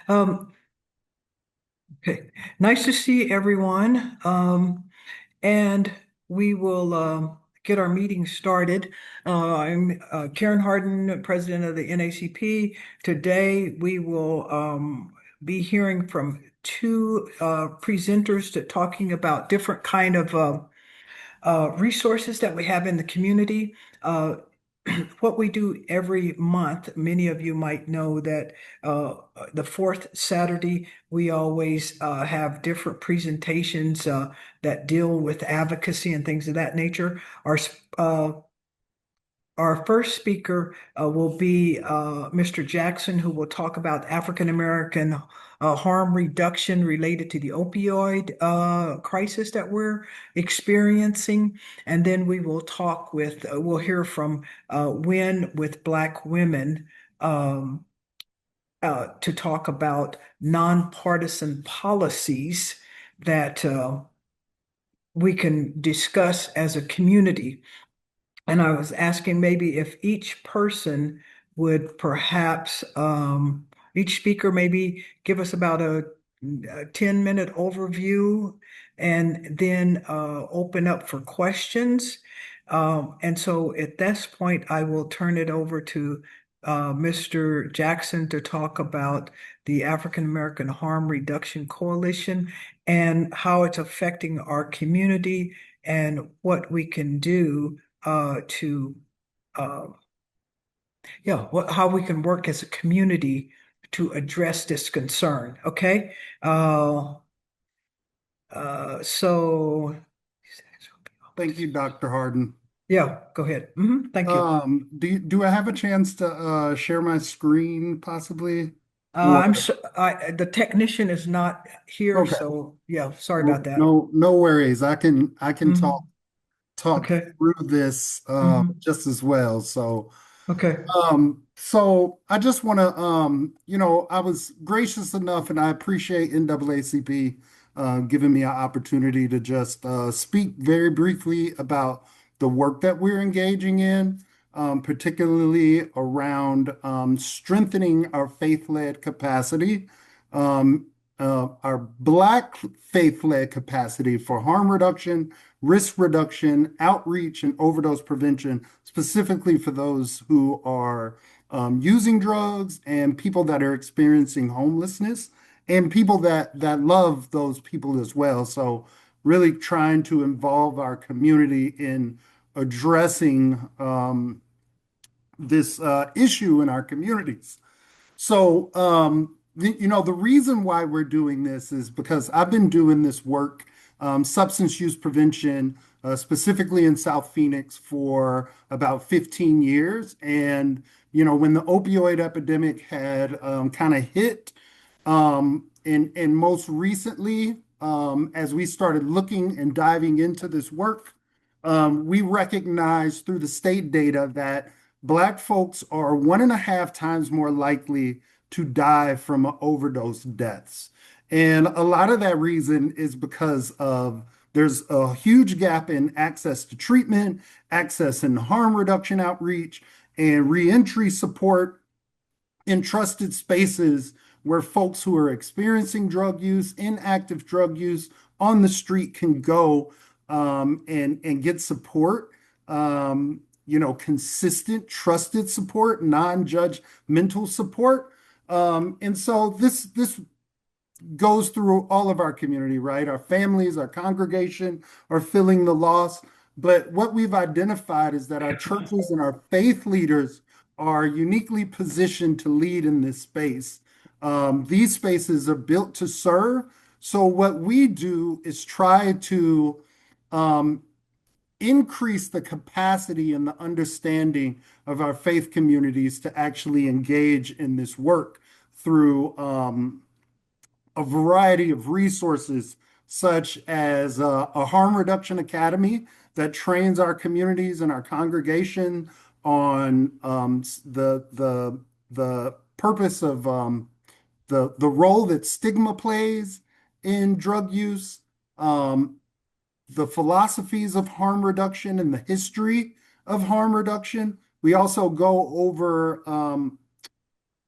Um, okay. Nice to see everyone. And we will get our meeting started. I'm Karen Harden, President of the NAACP. Today, we will be hearing from two presenters talking about different kind of resources that we have in the community. Uh, what we do every month, many of you might know that the fourth Saturday, we always have different presentations that deal with advocacy and things of that nature. Uh, our first speaker will be Mr. Jackson, who will talk about African American harm reduction related to the opioid crisis that we're experiencing. And then we will we'll hear from Win with Black Women to talk about nonpartisan policies that we can discuss as a community. And I was asking maybe if each person would perhaps, each speaker maybe give us about a 10-minute overview and then open up for questions. And so at this point, I will turn it over to Mr. Jackson to talk about the African American Harm Reduction Coalition and how it's affecting our community and what we can do to uh, how we can work as a community to address this concern. Okay. Uh, so Thank you, Dr. Harden. yeah, go ahead. Thank you. Do I have a chance to share my screen possibly? I'm Or so, the technician is not here, okay, so yeah, sorry about well, that. no worries. I can hmm talk Okay. through this just as well. Okay. So I just want to, I was gracious enough, and I appreciate NAACP giving me an opportunity to just speak very briefly about the work that we're engaging in, particularly around strengthening our faith-led capacity, um, our Black faith-led capacity for harm reduction, risk reduction, outreach, and overdose prevention, specifically for those who are using drugs and people that are experiencing homelessness and people that love those people as well. So really trying to involve our community in addressing this issue in our communities. The reason why we're doing this is because I've been doing this work, substance use prevention, specifically in South Phoenix for about 15 years. And, when the opioid epidemic had kind of hit, and most recently, as we started looking and diving into this work, we recognized through the state data that Black folks are 1.5 times more likely to die from overdose deaths. And a lot of that reason is because of there's a huge gap in access to treatment, access and harm reduction outreach, and reentry support in trusted spaces where folks who are experiencing drug use, inactive drug use on the street can go and get support. Consistent, trusted support, non-judgmental support. And so this goes through all of our community, right? Our families, our congregation are feeling the loss. But what we've identified is that our churches and our faith leaders are uniquely positioned to lead in this space. These spaces are built to serve. So what we do is try to um, increase the capacity and the understanding of our faith communities to actually engage in this work through a variety of resources, such as a harm reduction academy that trains our communities and our congregation on the purpose of the role that stigma plays in drug use, um, the philosophies of harm reduction and the history of harm reduction. We also go over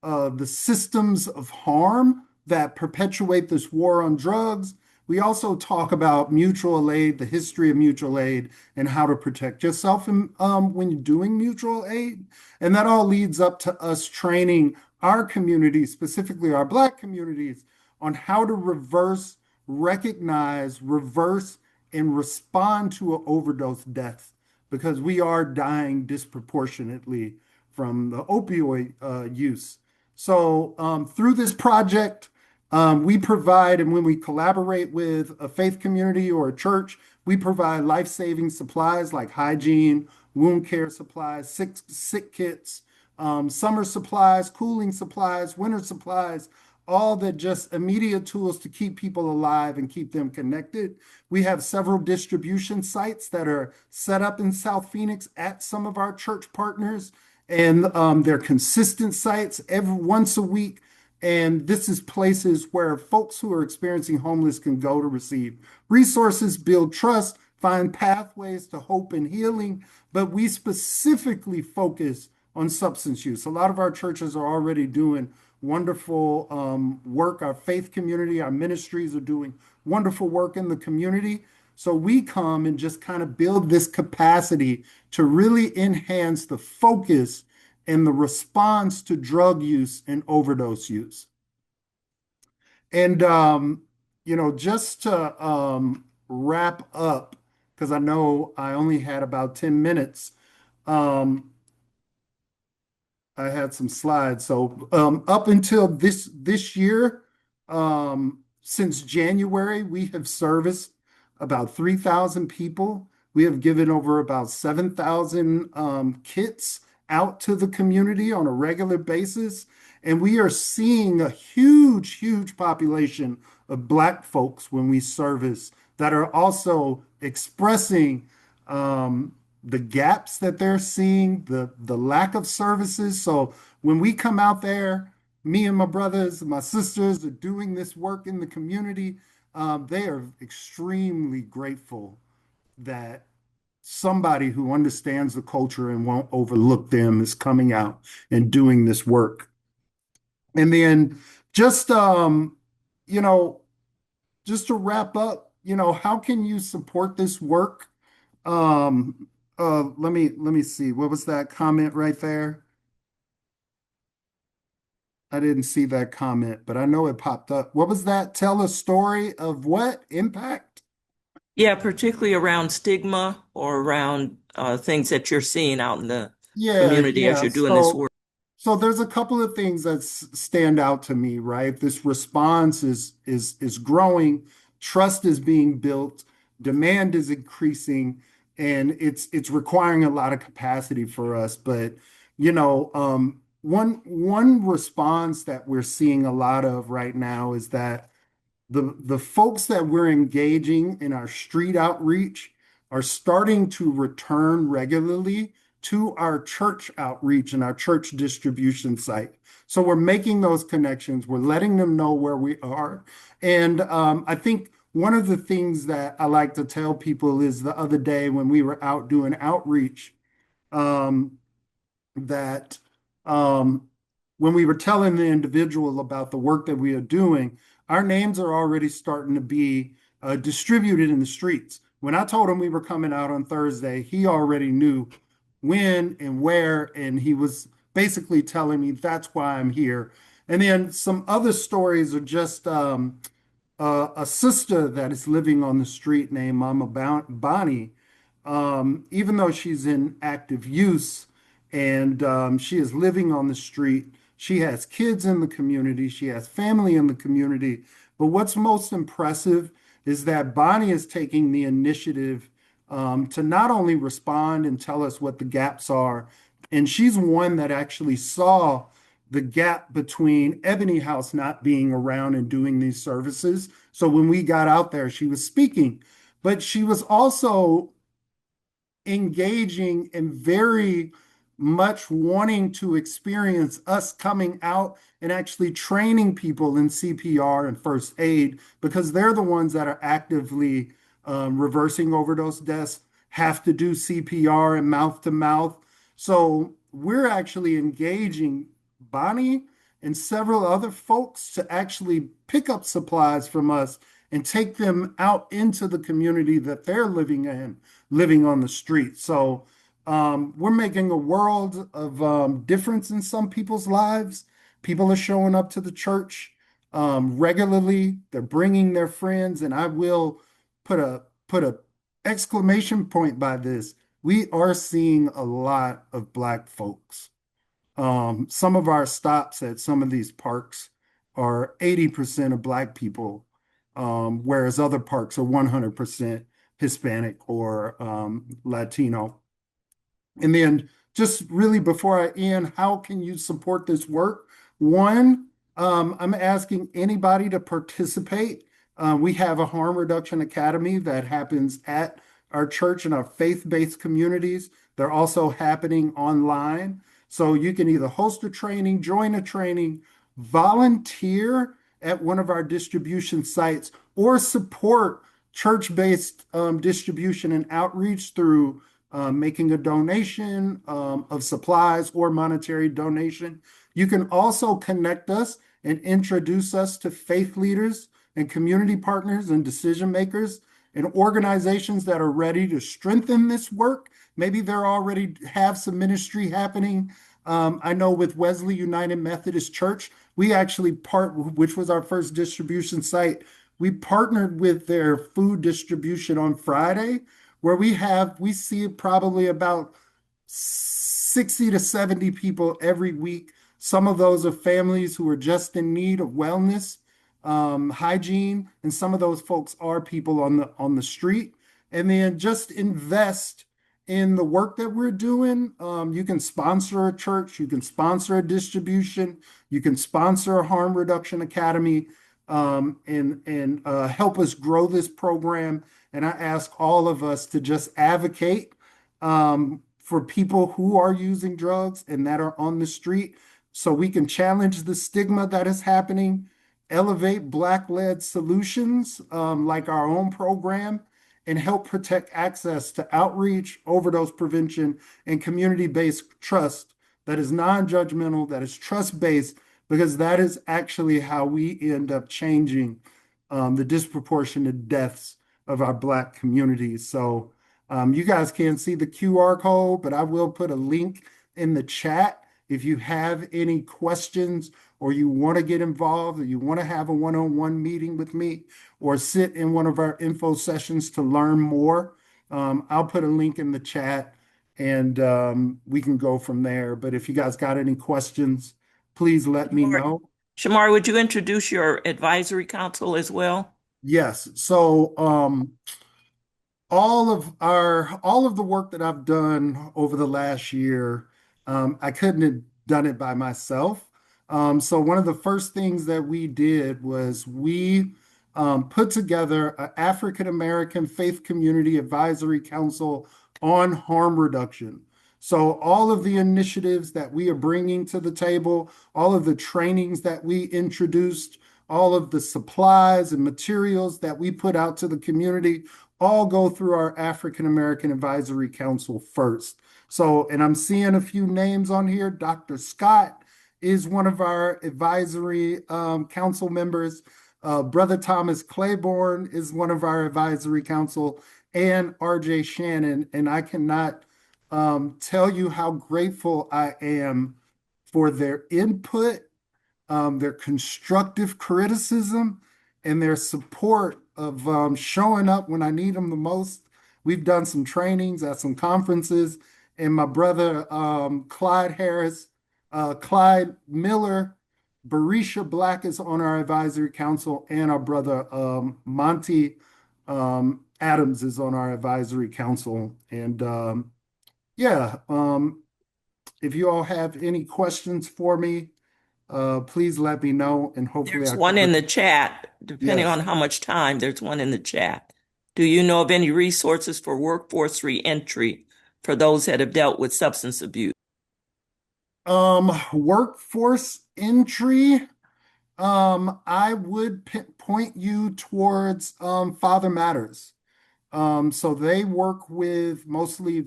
the systems of harm that perpetuate this war on drugs. We also talk about mutual aid, the history of mutual aid, and how to protect yourself when you're doing mutual aid. And that all leads up to us training our communities, specifically our Black communities, on how to recognize, reverse, and respond to an overdose death because we are dying disproportionately from the opioid use. So through this project, we provide, and when we collaborate with a faith community or a church, we provide life-saving supplies like hygiene, wound care supplies, sick kits, summer supplies, cooling supplies, winter supplies, all the just immediate tools to keep people alive and keep them connected. We have several distribution sites that are set up in South Phoenix at some of our church partners, and they're consistent sites every once a week. And this is places where folks who are experiencing homeless can go to receive resources, build trust, find pathways to hope and healing. But we specifically focus on substance use. A lot of our churches are already doing wonderful work. Our faith community, our ministries are doing wonderful work in the community. So we come and just kind of build this capacity to really enhance the focus and the response to drug use and overdose use. And, just to wrap up, because I know I only had about 10 minutes, um, I had some slides. So up until this year, since January, we have serviced about 3,000 people. We have given over about 7,000 kits out to the community on a regular basis. And we are seeing a huge population of Black folks when we service that are also expressing the gaps that they're seeing, the lack of services. So when we come out there, me and my brothers and my sisters are doing this work in the community. They are extremely grateful that somebody who understands the culture and won't overlook them is coming out and doing this work. And then just you know, just to wrap up, how can you support this work? Let me see. What was that comment right there? I didn't see that comment, but I know it popped up. What was that? Tell a story of what? Impact? Yeah, particularly around stigma or around things that you're seeing out in the Yeah, community as yeah. you're doing this work. So there's a couple of things that stand out to me, right? This response is growing, trust is being built, demand is increasing, and it's requiring a lot of capacity for us. But one response that we're seeing a lot of right now is that the folks that we're engaging in our street outreach are starting to return regularly to our church outreach and our church distribution site. So we're making those connections. We're letting them know where we are. And I think one of the things that I like to tell people is the other day when we were out doing outreach, um, that when we were telling the individual about the work that we are doing, our names are already starting to be distributed in the streets. When I told him we were coming out on Thursday, he already knew when and where, and he was basically telling me that's why I'm here. And then some other stories are just a sister that is living on the street named Mama Bonnie, even though she's in active use and she is living on the street, she has kids in the community, she has family in the community. But what's most impressive is that Bonnie is taking the initiative to not only respond and tell us what the gaps are, and she's one that actually saw the gap between Ebony House not being around and doing these services. So when we got out there, she was speaking, but she was also engaging and very much wanting to experience us coming out and actually training people in CPR and first aid because they're the ones that are actively reversing overdose deaths, have to do CPR and mouth to mouth. So we're actually engaging Bonnie and several other folks to actually pick up supplies from us and take them out into the community that they're living in, living on the street. So we're making a world of difference in some people's lives. People are showing up to the church regularly. They're bringing their friends, and I will put a exclamation point by this. We are seeing a lot of Black folks. Some of our stops at some of these parks are 80% of Black people, whereas other parks are 100% Hispanic or Latino. And then just really before I end, how can you support this work? One, I'm asking anybody to participate. We have a harm reduction academy that happens at our church and our faith-based communities. They're also happening online. So you can either host a training, join a training, volunteer at one of our distribution sites, or support church-based distribution and outreach through making a donation of supplies or monetary donation. You can also connect us and introduce us to faith leaders and community partners and decision makers and organizations that are ready to strengthen this work. Maybe they're already have some ministry happening. I know with Wesley United Methodist Church, we actually which was our first distribution site, we partnered with their food distribution on Friday, where we see probably about 60 to 70 people every week. Some of those are families who are just in need of wellness, hygiene, and some of those folks are people on the street. And then just invest in the work that we're doing. You can sponsor a church, you can sponsor a distribution, you can sponsor a harm reduction academy, and help us grow this program. And I ask all of us to just advocate for people who are using drugs and that are on the street so we can challenge the stigma that is happening, elevate Black-led solutions like our own program, and help protect access to outreach, overdose prevention, and community-based trust that is non-judgmental, that is trust-based, because that is actually how we end up changing the disproportionate deaths of our Black communities. So you guys can't see the QR code, but I will put a link in the chat if you have any questions or you want to get involved or you want to have a one-on-one meeting with me or sit in one of our info sessions to learn more. I'll put a link in the chat and we can go from there. But if you guys got any questions, please let me know. Shamari, would you introduce your advisory council as well? Yes. So all of the work that I've done over the last year, I couldn't have done it by myself. So one of the first things that we did was we put together an African American Faith Community Advisory Council on harm reduction. So all of the initiatives that we are bringing to the table, all of the trainings that we introduced, all of the supplies and materials that we put out to the community, all go through our African American Advisory Council first. So, and I'm seeing a few names on here. Dr. Scott is one of our advisory council members. Brother Thomas Claiborne is one of our advisory council, and RJ Shannon. And I cannot tell you how grateful I am for their input, their constructive criticism, and their support of showing up when I need them the most. We've done some trainings at some conferences, and my brother Clyde Harris, Clyde Miller, Barisha Black is on our advisory council, and our brother Monty Adams is on our advisory council. And yeah, if you all have any questions for me, please let me know, and hopefully There's I one in can. the chat, depending Yes. on how much time, there's one in the chat. Do you know of any resources for workforce reentry for those that have dealt with substance abuse? Workforce entry. I would point you towards Father Matters. So they work with mostly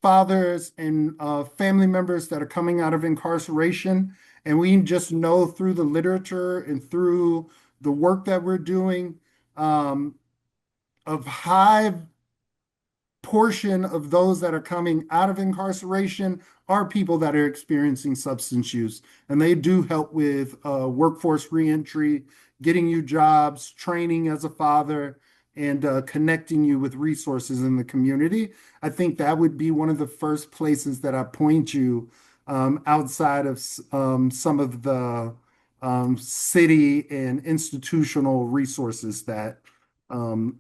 fathers and family members that are coming out of incarceration, And we just know through the literature and through the work that we're doing, um, of high portion of those that are coming out of incarceration are people that are experiencing substance use. And they do help with workforce reentry, getting you jobs, training as a father, and connecting you with resources in the community. I think that would be one of the first places that I point you outside of some of the city and institutional resources that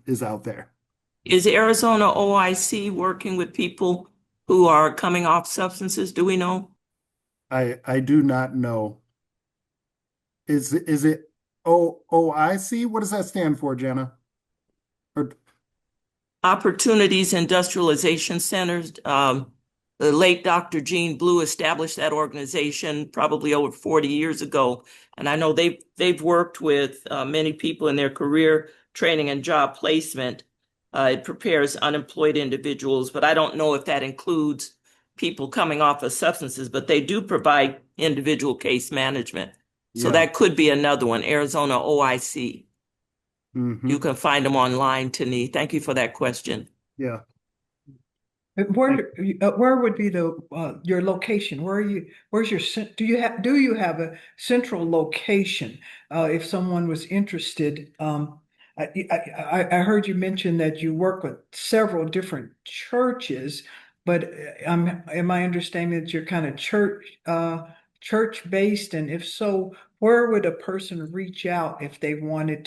is out there. Is Arizona OIC working with people who are coming off substances? Do we know? I do not know. Is it OIC? What does that stand for, Jenna? Or Opportunities Industrialization Centers. The late Dr. Gene Blue established that organization probably over 40 years ago. And I know they've worked with many people in their career training and job placement. It prepares unemployed individuals, but I don't know if that includes people coming off of substances, but they do provide individual case management. So yeah. that could be another one, Arizona OIC. You Hmm. can find them online, Tani. Thank you for that question. Yeah. Where would be the your location? Where are you? Where's your do you have a central location? If someone was interested, I heard you mention that you work with several different churches, but am I understanding that you're kind of church based? And if so, where would a person reach out if they wanted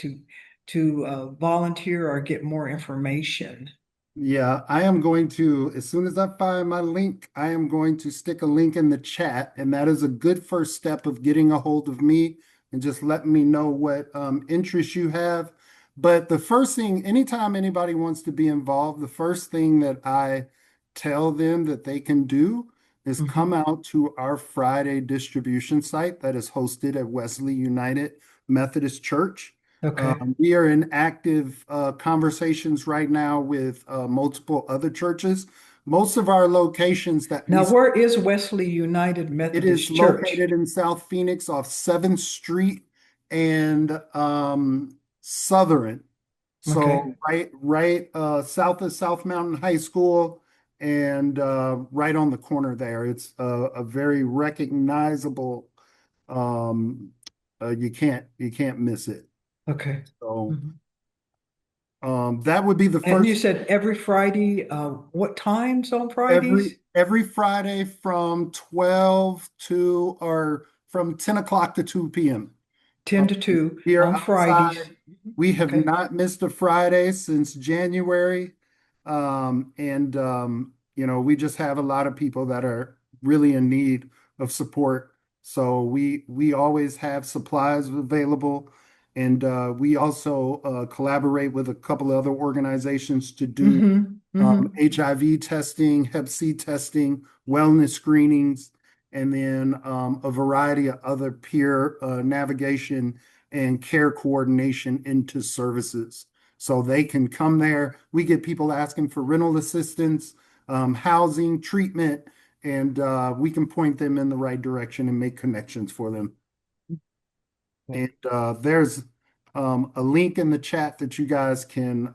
to volunteer or get more information? Yeah, I am going to, as soon as I find my link, I am going to stick a link in the chat, and that is a good first step of getting a hold of me and just letting me know what interests you have. But the first thing, anytime anybody wants to be involved, the first thing that I tell them that they can do is come Hmm. out to our Friday distribution site that is hosted at Wesley United Methodist Church. Okay. We are in active conversations right now with multiple other churches. Most of our locations that Now, where is Wesley United it is Methodist Church? located in South Phoenix off 7th Street and Southern. Okay. So right south of South Mountain High School and right on the corner there. It's a very recognizable um, you can't miss it. Okay. So Mhm. that would be the And you first said every Friday, what times on every Fridays? every Friday from 12 to or from 10 o'clock to 2 p.m. 10 to 2 We are on Fridays. outside. We have Okay. not missed a Friday since January. And we just have a lot of people that are really in need of support. So we always have supplies available. And we also collaborate with a couple of other organizations to do Hmm. Hmm. HIV testing, Hep C testing, wellness screenings, and then a variety of other peer navigation and care coordination into services. So they can come there. We get people asking for rental assistance, housing, treatment, and we can point them in the right direction and make connections for them. And there's a link in the chat that you guys can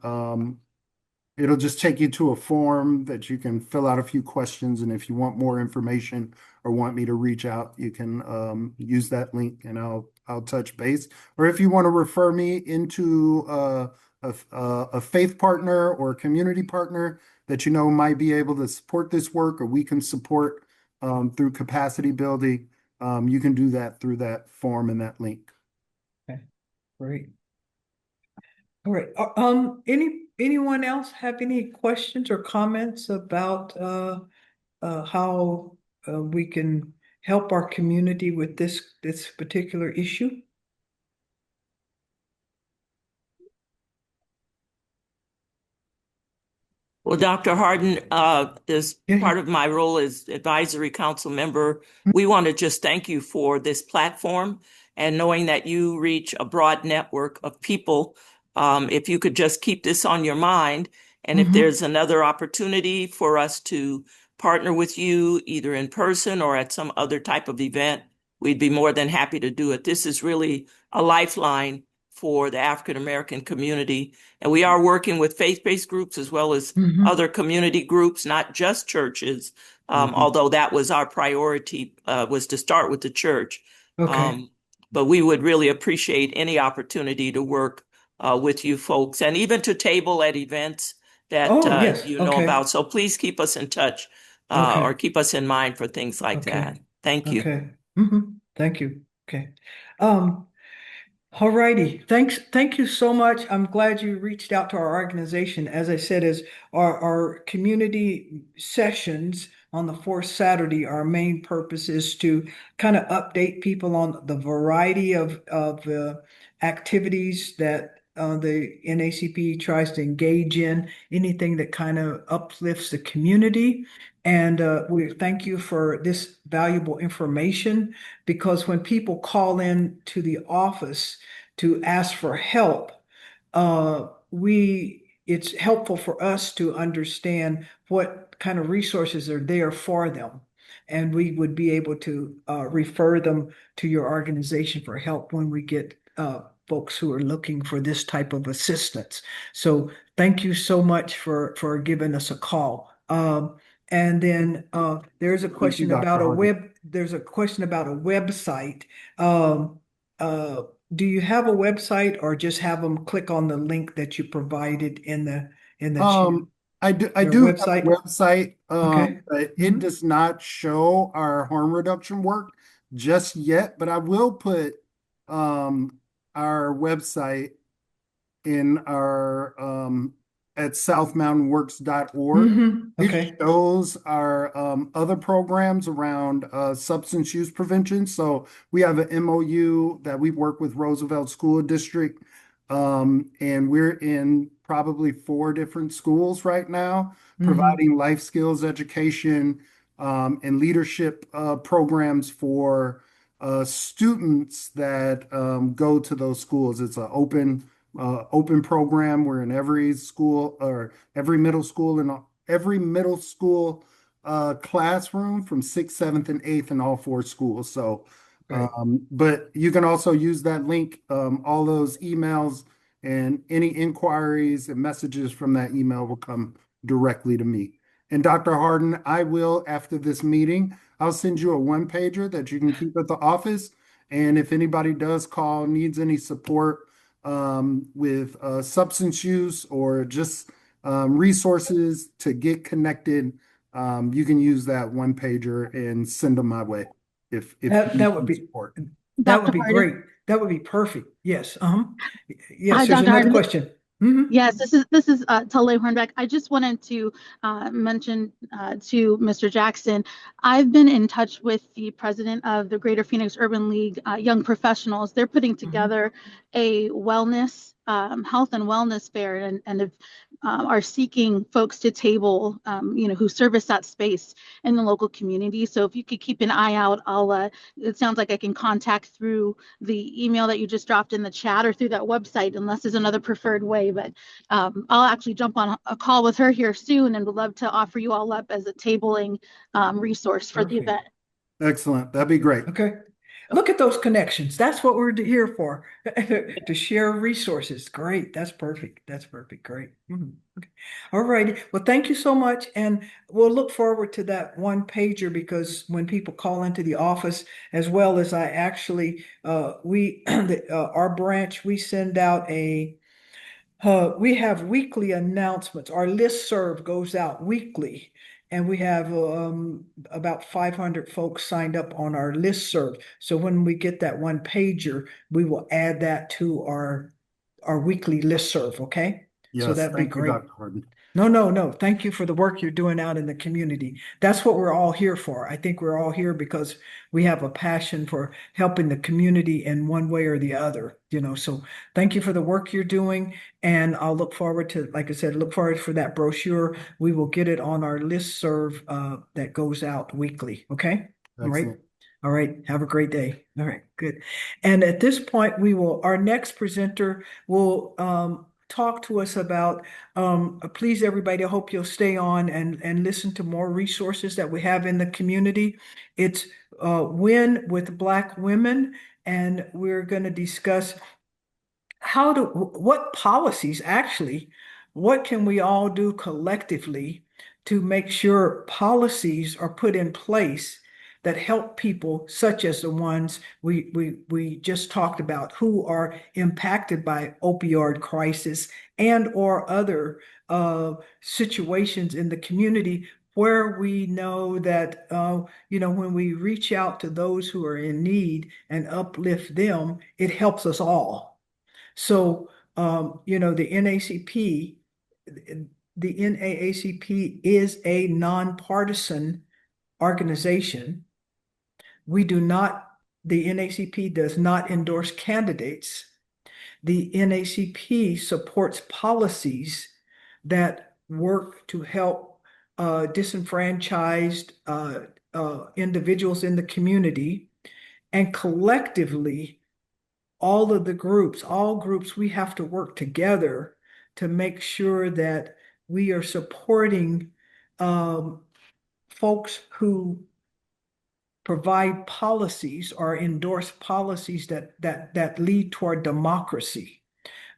it'll just take you to a form that you can fill out a few questions, and if you want more information or want me to reach out, you can use that link, and I'll touch base. Or if you want to refer me into a faith partner or a community partner that you know might be able to support this work, or we can support through capacity building, you can do that through that form and that link. Okay. Great. All right. Anyone else have any questions or comments about how we can help our community with this particular issue? Well, Dr. Harden, as Yeah, yeah. part of my role as advisory council member, we want to just thank you for this platform and knowing that you reach a broad network of people. If you could just keep this on your mind, and if Hmm. there's another opportunity for us to partner with you, either in person or at some other type of event, we'd be more than happy to do it. This is really a lifeline for the African American community. And we are working with faith-based groups as well as Hmm. other community groups, not just churches, Mhm. although that was our priority, was to start with the church. Okay. Um, but we would really appreciate any opportunity to work with you folks and even to table at events that Oh, yes. you know Okay. about. So please keep us in touch or Okay. keep us in mind for things like Okay. that. Thank you. Okay. Thank you. Okay. Um, All righty. Thank you so much. I'm glad you reached out to our organization. As I said, as our community sessions on the fourth Saturday, our main purpose is to kind of update people on the variety of activities that the NAACP tries to engage in, anything that kind of uplifts the community. And we thank you for this valuable information because when people call in to the office to ask for help, it's helpful for us to understand what kind of resources are there for them. And we would be able to refer them to your organization for help when we get folks who are looking for this type of assistance. So thank you so much for giving us a call. And then Thank you, Dr. Harden. there's a question about a website. Um, uh, do you have a website or just have them click on the link that you provided in the chat, Um, I your do have a website? website, Okay. but it Mhm. does not show our harm reduction work just yet, but I will put our website in our at southmountainworks.org. It Okay. shows our other programs around substance use prevention. So we have an MOU that we work with Roosevelt School District, and we're in probably 4 different schools right now, Hmm. providing life skills education and leadership programs for students that go to those schools. It's an open program. We're in every school or every middle school classroom from sixth, seventh, and eighth in all 4 schools. So, Great. but you can also use that link, all those emails and any inquiries and messages from that email will come directly to me. And Dr. Harden, I will, after this meeting, I'll send you a one pager that you can keep at the office. And if anybody does call, needs any support, with substance use or just resources to get connected, you can use that one pager and send them my way if you That need that would some be support. that would Dr. be Harden. great. That would be perfect. Yes. Hi, Yes, there's Dr. another Harden. question. Hmm. Yes, this is Tale Hornbeck. I just wanted to mention to Mr. Jackson, I've been in touch with the president of the Greater Phoenix Urban League Young Professionals. They're putting Hmm. together a wellness, health and wellness fair, and are seeking folks to table, who service that space in the local community. So if you could keep an eye out, it sounds like I can contact through the email that you just dropped in the chat or through that website, unless there's another preferred way. But I'll actually jump on a call with her here soon and would love to offer you all up as a tabling resource for the Perfect. event. Excellent. That'd be great. Okay. Look at those connections. That's what we're here for, to share resources. Great. That's perfect. That's perfect. Great. Okay. All righty. Well, thank you so much. And we'll look forward to that one pager because when people call into the office, as well as I actually, our branch, we send out we have weekly announcements. Our listserv goes out weekly, and we have about 500 folks signed up on our listserv. So when we get that one pager, we will add that to our weekly listserv. Okay, so Yes. that'd be Thank you, great. Dr. Harden. No, no, no. Thank you for the work you're doing out in the community. That's what we're all here for. I think we're all here because we have a passion for helping the community in one way or the other, So thank you for the work you're doing. And I'll look forward to, like I said, look forward for that brochure. We will get it on our listserv that goes out weekly. Okay. All right. Excellent. All right. Have a great day. All right. Good. And at this point, our next presenter will talk to us about please, everybody, I hope you'll stay on and listen to more resources that we have in the community. It's Win with Black Women, and we're going to discuss what policies actually, what can we all do collectively to make sure policies are put in place that help people such as the ones we just talked about who are impacted by opioid crisis and or other situations in the community where we know that when we reach out to those who are in need and uplift them, it helps us all. So, the NAACP is a nonpartisan organization. We do not, the NAACP does not endorse candidates. The NAACP supports policies that work to help disenfranchised individuals in the community, and collectively all groups, we have to work together to make sure that we are supporting um, folks who provide policies or endorse policies that lead toward democracy.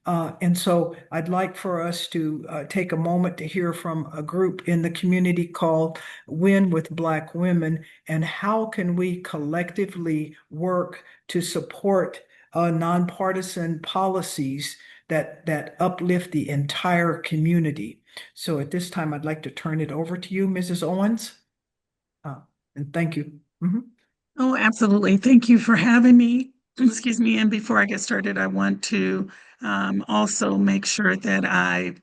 And so I'd like for us to take a moment to hear from a group in the community called Win with Black Women, and how can we collectively work to support nonpartisan policies that uplift the entire community. So at this time, I'd like to turn it over to you, Mrs. Owens. And thank you. Mhm. Oh, absolutely. Thank you for having me. Excuse me. And before I get started, I want to also make sure that I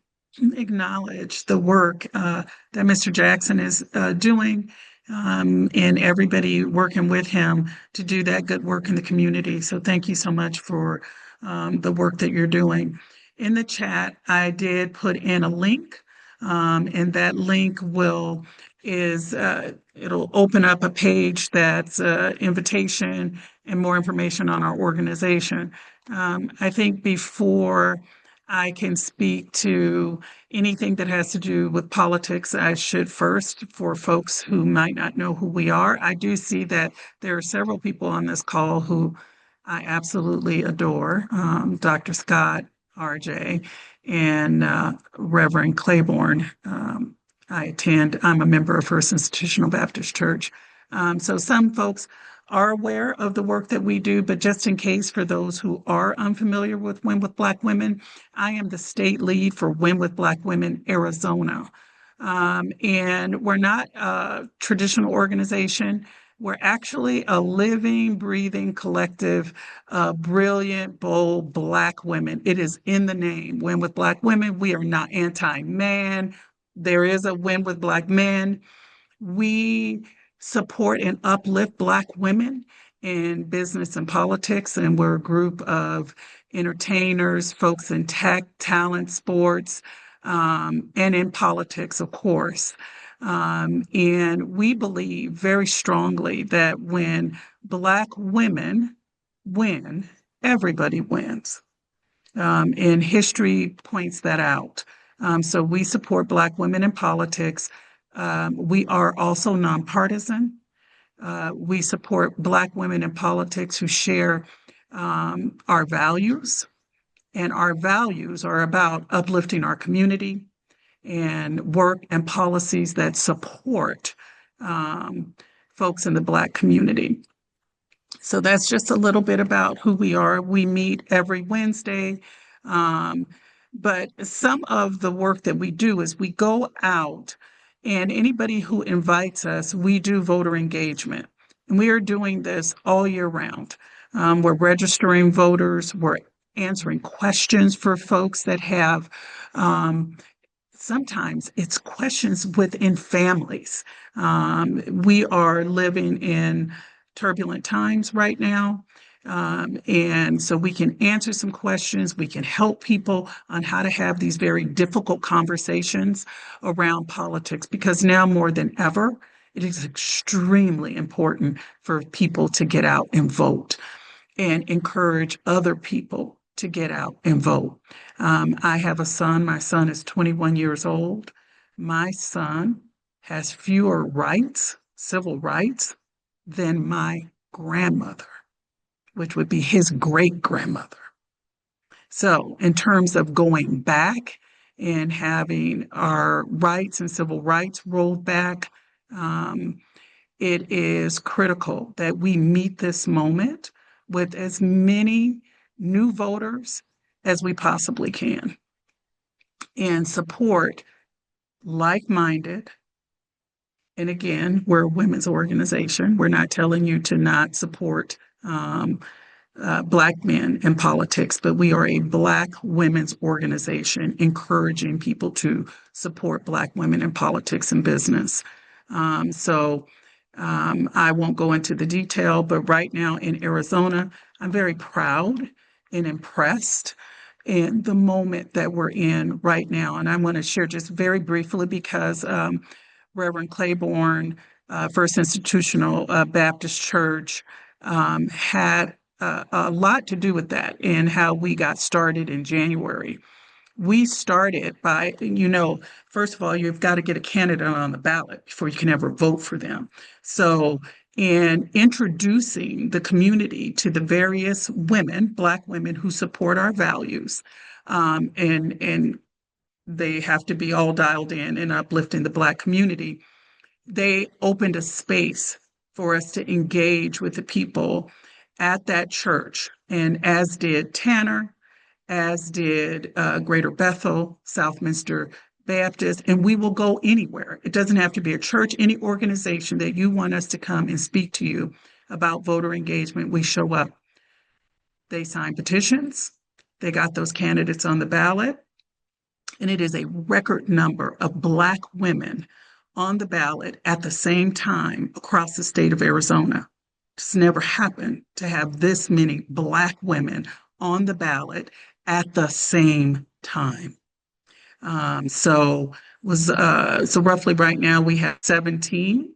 acknowledge the work that Mr. Jackson is doing, and everybody working with him to do that good work in the community. So thank you so much for the work that you're doing. In the chat, I did put in a link, and that link it'll open up a page that's invitation and more information on our organization. I think before I can speak to anything that has to do with politics, I should first, for folks who might not know who we are, I do see that there are several people on this call who I absolutely adore. Dr. Scott, RJ, and Reverend Claiborne. I'm a member of First Institutional Baptist Church. So some folks are aware of the work that we do, but just in case for those who are unfamiliar with Win with Black Women, I am the state lead for Win with Black Women Arizona. And we're not a traditional organization. We're actually a living, breathing collective of brilliant, bold Black women. It is in the name, Win with Black Women. We are not anti-man. There is a Win with Black men. We support and uplift Black women in business and politics, and we're a group of entertainers, folks in tech, talent, sports, and in politics, of course. And we believe very strongly that when Black women win, everybody wins. And history points that out. So we support Black women in politics. We are also nonpartisan. We support Black women in politics who share our values, and our values are about uplifting our community and work and policies that support folks in the Black community. So that's just a little bit about who we are. We meet every Wednesday. But some of the work that we do is we go out, and anybody who invites us, we do voter engagement. And we are doing this all year round. We're registering voters. We're answering questions for folks that have sometimes it's questions within families. We are living in turbulent times right now. And so we can answer some questions. We can help people on how to have these very difficult conversations around politics, because now more than ever, it is extremely important for people to get out and vote and encourage other people to get out and vote. I have a son. My son is 21 years old. My son has fewer rights, civil rights, than my grandmother, which would be his great grandmother. So, in terms of going back and having our rights and civil rights rolled back, um, it is critical that we meet this moment with as many new voters as we possibly can and support like minded. And again, we're a women's organization. We're not telling you to not support um, Black men in politics, but we are a Black women's organization encouraging people to support Black women in politics and business. I won't go into the detail, but right now in Arizona, I'm very proud and impressed in the moment that we're in right now. And I want to share just very briefly because Reverend Claiborne, First Institutional Baptist Church, had a lot to do with that and how we got started in January. We started by, first of all, you've got to get a candidate on the ballot before you can ever vote for them. So, in introducing the community to the various women, Black women who support our values, and they have to be all dialed in and uplifting the Black community, they opened a space for us to engage with the people at that church, and as did Tanner, as did Greater Bethel, Southminster Baptist, and we will go anywhere. It doesn't have to be a church, any organization that you want us to come and speak to you about voter engagement, we show up. They sign petitions, they got those candidates on the ballot, and it is a record number of Black women on the ballot at the same time across the state of Arizona. It's never happened to have this many Black women on the ballot at the same time. So roughly right now we have 17,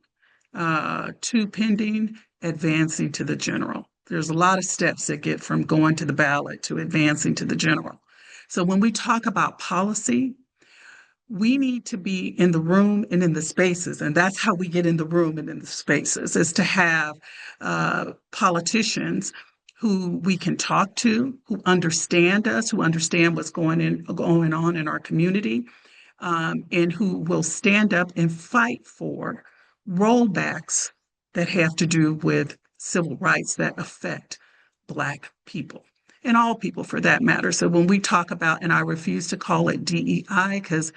2 pending, advancing to the general. There's a lot of steps that get from going to the ballot to advancing to the general. So when we talk about policy, we need to be in the room and in the spaces, and that's how we get in the room and in the spaces, is to have politicians who we can talk to, who understand us, who understand what's going on in our community, and who will stand up and fight for rollbacks that have to do with civil rights that affect Black people and all people for that matter. So when we talk about, and I refuse to call it DEI because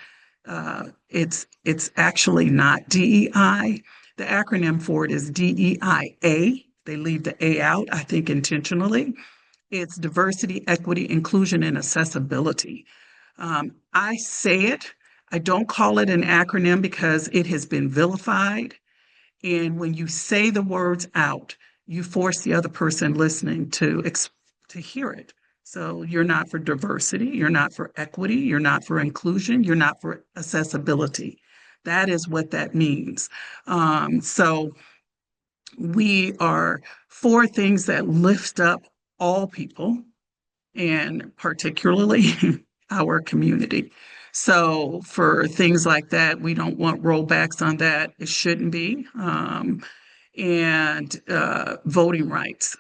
it's actually not DEI. The acronym for it is DEIA. They leave the A out, I think intentionally. It's diversity, equity, inclusion, and accessibility. I say it. I don't call it an acronym because it has been vilified. And when you say the words out, you force the other person listening to hear it. So you're not for diversity, you're not for equity, you're not for inclusion, you're not for accessibility. That is what that means. So we are for things that lift up all people and particularly our community. So for things like that, we don't want rollbacks on that. It shouldn't be. And voting rights.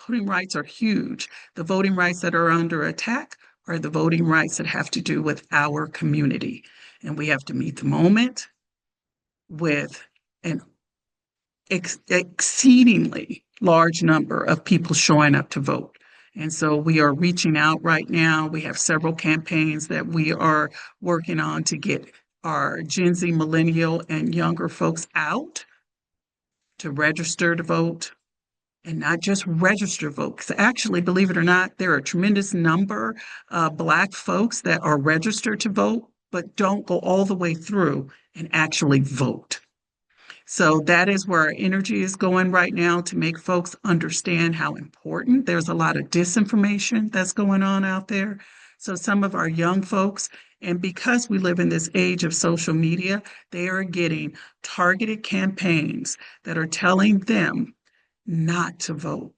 Voting rights are huge. The voting rights that are under attack are the voting rights that have to do with our community. And we have to meet the moment with an exceedingly large number of people showing up to vote. And so we are reaching out right now. We have several campaigns that we are working on to get our Gen Z, millennial, and younger folks out to register to vote, and not just register vote. Because actually, believe it or not, there are a tremendous number of Black folks that are registered to vote, but don't go all the way through and actually vote. So that is where our energy is going right now, to make folks understand how important. There's a lot of disinformation that's going on out there. So some of our young folks, and because we live in this age of social media, they are getting targeted campaigns that are telling them not to vote,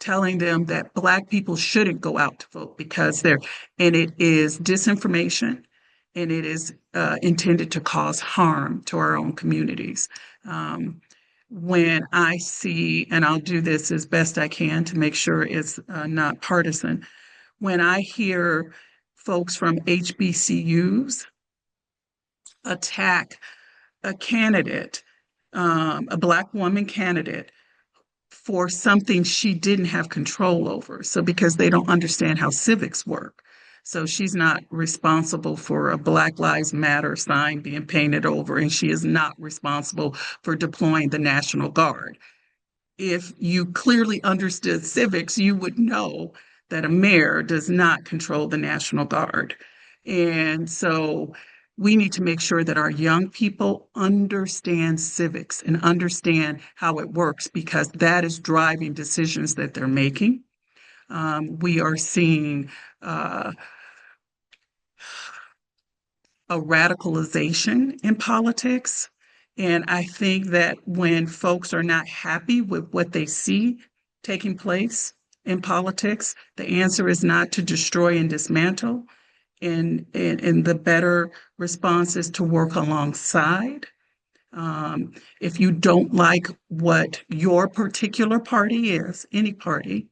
telling them that Black people shouldn't go out to vote because and it is disinformation, and it is intended to cause harm to our own communities. when I see, and I'll do this as best I can to make sure it's not partisan, when I hear folks from HBCUs attack a candidate, a Black woman candidate, for something she didn't have control over. So, because they don't understand how civics work. So, she's not responsible for a Black Lives Matter sign being painted over, and she is not responsible for deploying the National Guard. If you clearly understood civics, you would know that a mayor does not control the National Guard. And so we need to make sure that our young people understand civics and understand how it works, because that is driving decisions that they're making. We are seeing a radicalization in politics. And I think that when folks are not happy with what they see taking place in politics, the answer is not to destroy and dismantle. And the better response is to work alongside. If you don't like what your particular party is, any party,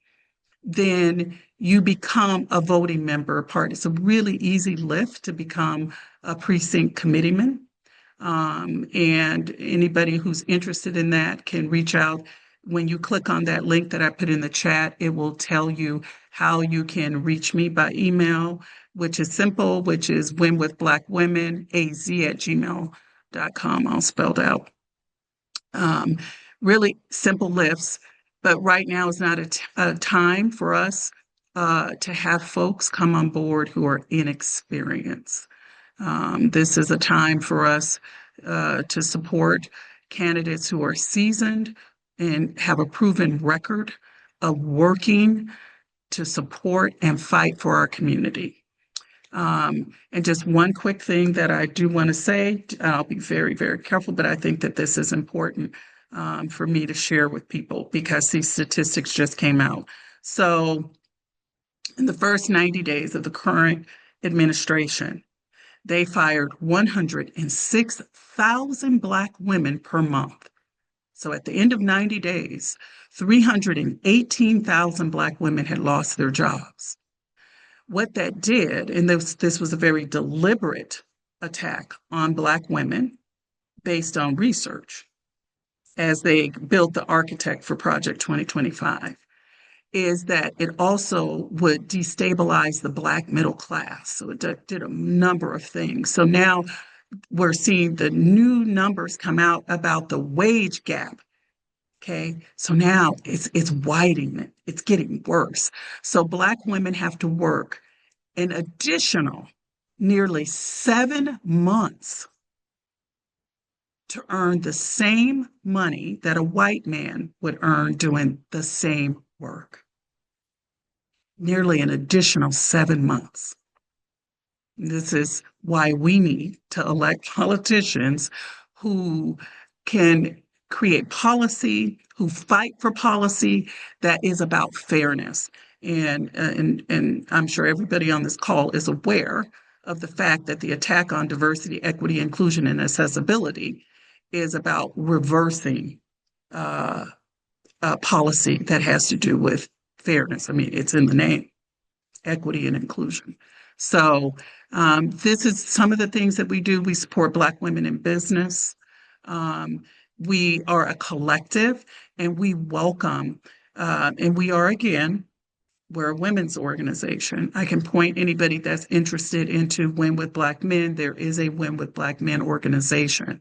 then you become a voting member part. It's a really easy lift to become a precinct committeeman. And anybody who's interested in that can reach out. When you click on that link that I put in the chat, it will tell you how you can reach me by email, which is simple, which is winwithblackwomenaz@gmail.com, all spelled out. Really simple lifts, but right now is not a time for us to have folks come on board who are inexperienced. This is a time for us to support candidates who are seasoned and have a proven record of working to support and fight for our community. And just one quick thing that I do want to say, I'll be very, very careful, but I think that this is important for me to share with people because these statistics just came out. So in the first 90 days of the current administration, they fired 106,000 Black women per month. So at the end of 90 days, 318,000 Black women had lost their jobs. What that did, and this was a very deliberate attack on Black women based on research as they built the architect for Project 2025, is that it also would destabilize the Black middle class. So it did a number of things. So now we're seeing the new numbers come out about the wage gap. Okay, so now it's widening, it's getting worse. So Black women have to work an additional nearly 7 months to earn the same money that a white man would earn doing the same work. Nearly an additional 7 months. This is why we need to elect politicians who can create policy, who fight for policy that is about fairness. And I'm sure everybody on this call is aware of the fact that the attack on diversity, equity, inclusion, and accessibility is about reversing policy that has to do with fairness. I mean, it's in the name, equity and inclusion. So this is some of the things that we do. We support Black women in business. We are a collective and we welcome, and we are, again, we're a women's organization. I can point anybody that's interested into Win with Black Men. There is a Win with Black Men organization.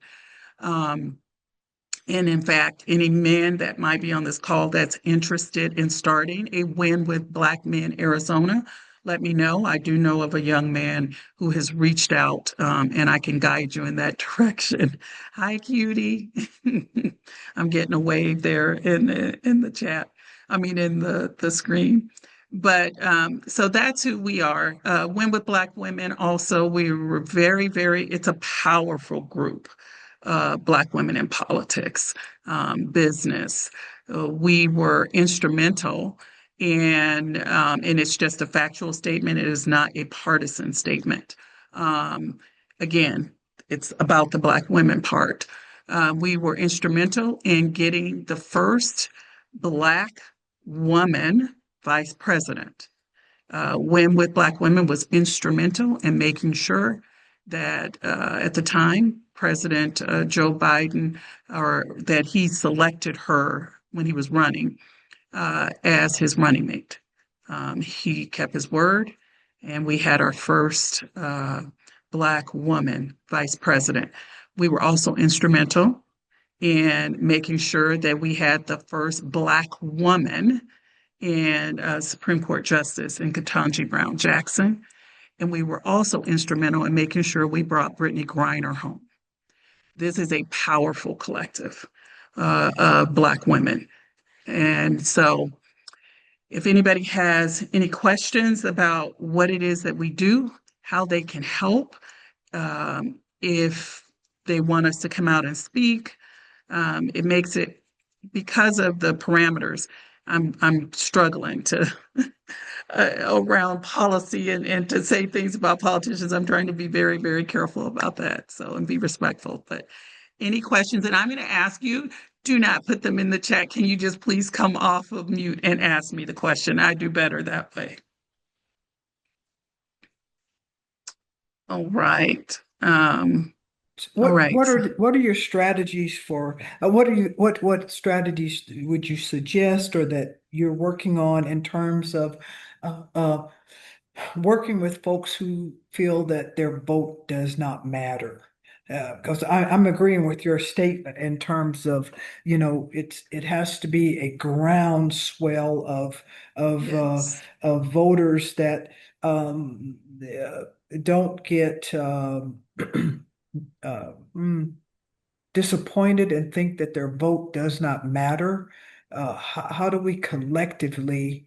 And in fact, any men that might be on this call that's interested in starting a Win with Black Men Arizona, let me know. I do know of a young man who has reached out, and I can guide you in that direction. Hi, cutie. I'm getting a wave there in the chat. I mean, in the screen. But so that's who we are. Win with Black Women. Also, we were very, very, it's a powerful group. Black women in politics, business. We were instrumental and it's just a factual statement. It is not a partisan statement. Again, it's about the Black women part. We were instrumental in getting the first Black woman vice president. Win with Black Women was instrumental in making sure that at the time, President Joe Biden, or that he selected her when he was running as his running mate. He kept his word, and we had our first Black woman vice president. We were also instrumental in making sure that we had the first Black woman and Supreme Court Justice in Ketanji Brown Jackson. And we were also instrumental in making sure we brought Brittany Griner home. This is a powerful collective of Black women. And so, if anybody has any questions about what it is that we do, how they can help, if they want us to come out and speak, it makes it, because of the parameters, I'm struggling to around policy and to say things about politicians. I'm trying to be very, very careful about that. So, and be respectful. But any questions that I'm going to ask you, do not put them in the chat. Can you just please come off of mute and ask me the question? I do better that way. All right. All right. What are your strategies for what strategies would you suggest or that you're working on in terms of uh, uh, working with folks who feel that their vote does not matter? Because I'm agreeing with your statement in terms of, it has to be a groundswell of Yes. voters that don't get uh, mm, disappointed and think that their vote does not matter. How do we collectively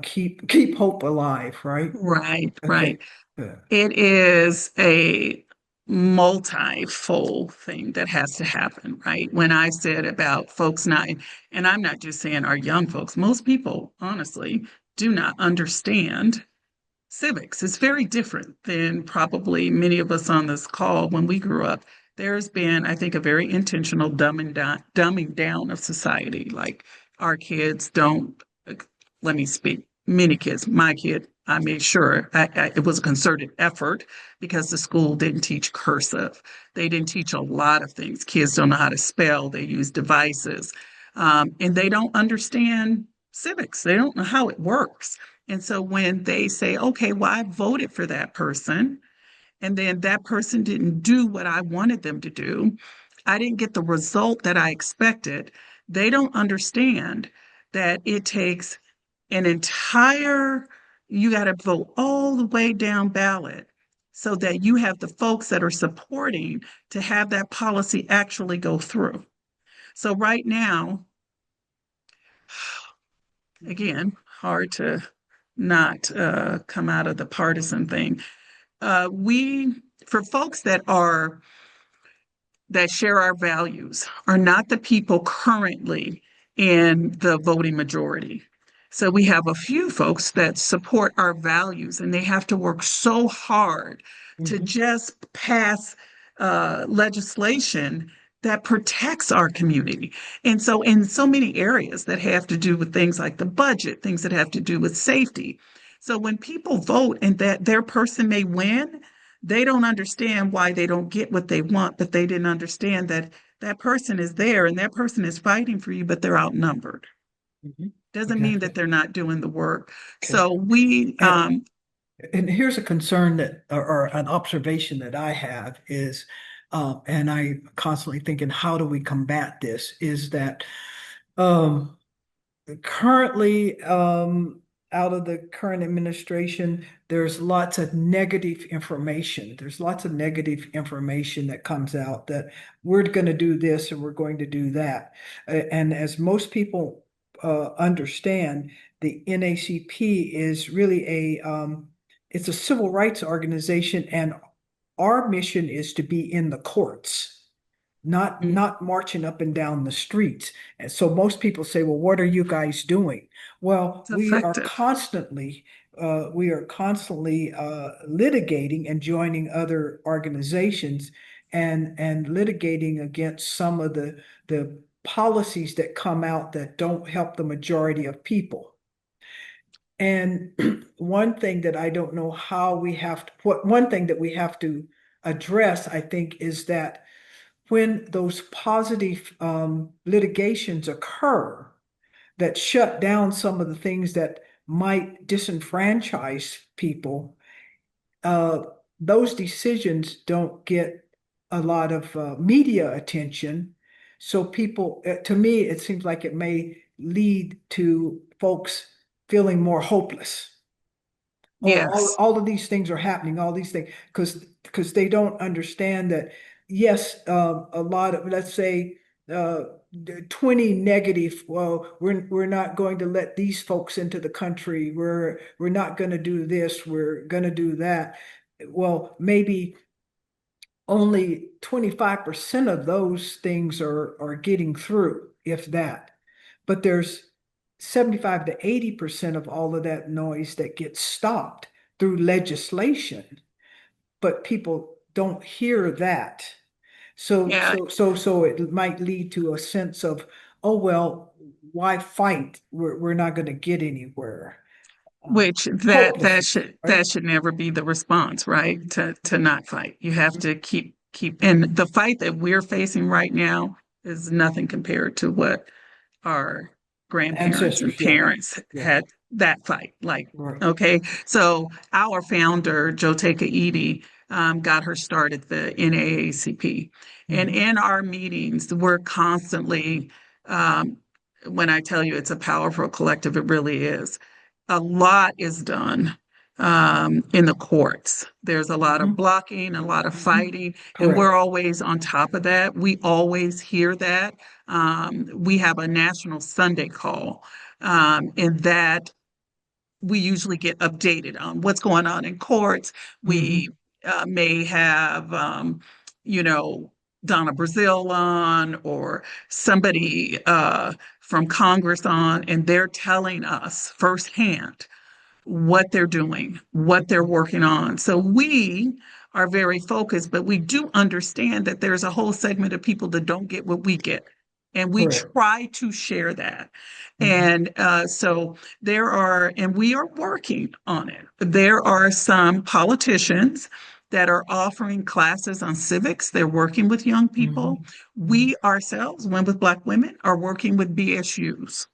keep hope alive, right? Right, right. Okay. Uh, It is a multifold thing that has to happen, right? When I said about folks not, and I'm not just saying our young folks, most people, honestly, do not understand civics. It's very different than probably many of us on this call when we grew up. There's been, I think, a very intentional dumbing down of society. Like our kids don't, let me speak, many kids, my kid, I made sure it was a concerted effort because the school didn't teach cursive. They didn't teach a lot of things. Kids don't know how to spell, they use devices, and they don't understand civics. They don't know how it works. And so when they say, okay, well, I voted for that person, and then that person didn't do what I wanted them to do, I didn't get the result that I expected, they don't understand that it takes an entire, you got to vote all the way down ballot so that you have the folks that are supporting to have that policy actually go through. So right now, again, hard to not come out of the partisan thing. We, for folks that share our values, are not the people currently in the voting majority. So we have a few folks that support our values, and they have to work so hard to mhm. just pass legislation that protects our community. And so, in so many areas that have to do with things like the budget, things that have to do with safety. So, when people vote and that their person may win, they don't understand why they don't get what they want, but they didn't understand that that person is there and that person is fighting for you, but they're outnumbered. Mhm. Doesn't mean that Exactly. they're not doing the work. Okay. So we, And here's a concern that, or an observation that I have is, and I constantly thinking, how do we combat this? Is that um, currently, out of the current administration, there's lots of negative information. There's lots of negative information that comes out that we're going to do this and we're going to do that. And as most people understand, the NAACP is really it's a civil rights organization, and our mission is to be in the courts, not marching up and down the streets. And so most people say, well, what are you guys doing? Well, it's effective. we are constantly litigating and joining other organizations and litigating against some of the policies that come out that don't help the majority of people. And one thing that I don't know how we have to, what one thing that we have to address, I think, is that when those positive litigations occur that shut down some of the things that might disenfranchise people, uh, those decisions don't get a lot of media attention. So people, to me, it seems like it may lead to folks feeling more hopeless. Oh, Yes. all of these things are happening, all these things, because they don't understand that, yes, a lot of, let's say, 20 negative, well, we're not going to let these folks into the country. We're not going to do this, we're going to do that. Well, maybe only 25% of those things are getting through, if that. But there's 75 to 80% of all of that noise that gets stopped through legislation, but people don't hear that. Yeah. So it might lead to a sense of, oh, well, why fight? We're not going to get anywhere. Which Hopelessness, right? that should never be the response, right? To not fight. You have to keep and the fight that we're facing right now is nothing compared to what our grandparents and Ancestors, yeah, parents yeah, had that fight. Like, right. okay, so our founder, Joteka Edie, got her start at the NAACP. And Hmm. in our meetings, we're constantly, um, when I tell you it's a powerful collective, it really is. A lot is done in the courts. There's a lot of Hmm. blocking, a lot of Hmm. fighting, and we're Correct. always on top of that. We always hear that. We have a national Sunday call, in that we usually get updated on what's going on in courts. We Hmm. may have, you know, Donna Brazile on or somebody from Congress on, and they're telling us firsthand what they're doing, what they're working on. So we are very focused, but we do understand that there's a whole segment of people that don't get what we get. And we Correct. try to share that. Hmm. And so there are, and we are working on it. There are some politicians that are offering classes on civics. They're working with young Hmm. people. We ourselves, One with Black Women, are working with BSUs.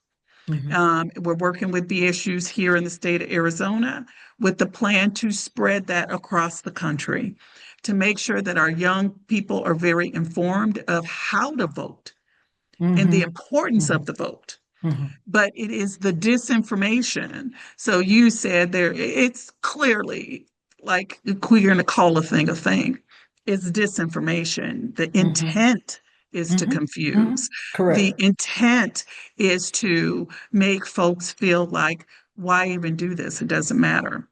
Hmm. We're working with the issues here in the state of Arizona with the plan to spread that across the country to make sure that our young people are very informed of how to vote and the Hmm. importance Hmm. of the vote. Hmm. But it is the disinformation. So you said there, it's clearly like we're going to call a thing. It's disinformation. The Hmm. intent is to Hmm. Hmm. confuse. The Correct. intent is to make folks feel like, why even do this? It doesn't matter.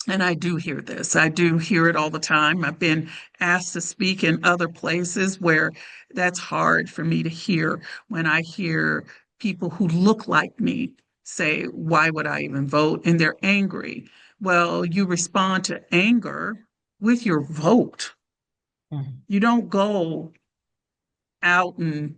And I do hear this. I do hear it all the time. I've been asked to speak in other places where that's hard for me to hear when I hear people who look like me say, why would I even vote? And they're angry. Well, you respond to anger with your vote. Hmm. You don't go out and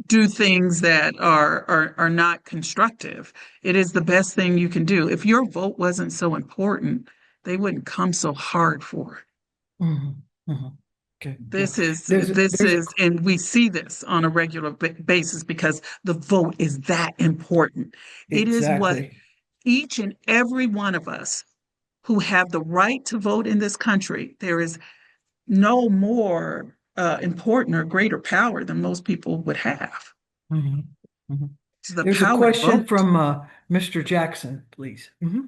do things that are not constructive. It is the best thing you can do. If your vote wasn't so important, they wouldn't come so hard for it. Hmm. Hmm. Okay. Yeah. This There's a, is, and we see this on a regular basis because the vote is that important. It is what exactly. each and every one of us who have the right to vote in this country, there is no more important or greater power than most people would have. Hmm. Hmm. It's the There's a power to question vote. from Mr. Jackson, please. Hmm.